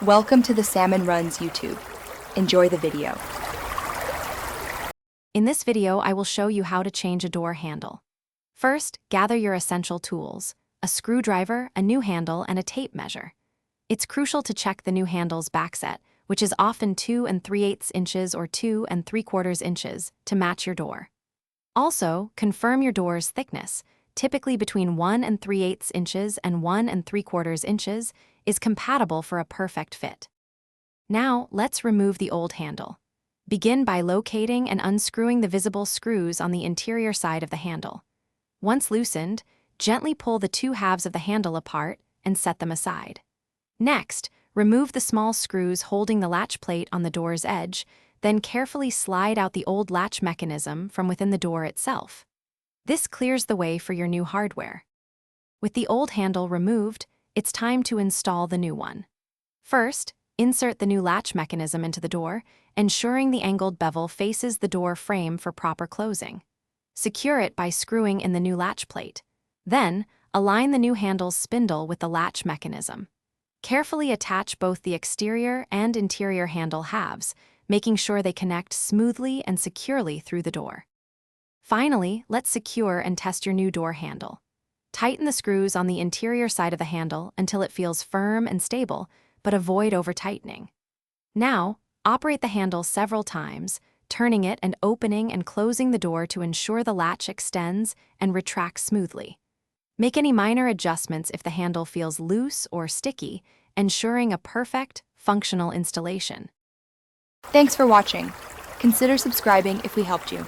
Welcome to the Salmon Runs YouTube. Enjoy the video. In this video, I will show you how to change a door handle. First, gather your essential tools: a screwdriver, a new handle, and a tape measure. It's crucial to check the new handle's backset, which is often 2 3/8 inches or 2 3/4 inches, to match your door. Also, confirm your door's thickness, typically between 1 3/8 inches and 1 3/4 inches, is compatible for a perfect fit. Now, let's remove the old handle. Begin by locating and unscrewing the visible screws on the interior side of the handle. Once loosened, gently pull the two halves of the handle apart and set them aside. Next, remove the small screws holding the latch plate on the door's edge, then carefully slide out the old latch mechanism from within the door itself. This clears the way for your new hardware. With the old handle removed, it's time to install the new one. First, insert the new latch mechanism into the door, ensuring the angled bevel faces the door frame for proper closing. Secure it by screwing in the new latch plate. Then, align the new handle's spindle with the latch mechanism. Carefully attach both the exterior and interior handle halves, making sure they connect smoothly and securely through the door. Finally, let's secure and test your new door handle. Tighten the screws on the interior side of the handle until it feels firm and stable, but avoid over-tightening. Now, operate the handle several times, turning it and opening and closing the door to ensure the latch extends and retracts smoothly. Make any minor adjustments if the handle feels loose or sticky, ensuring a perfect, functional installation. Thanks for watching. Consider subscribing if we helped you.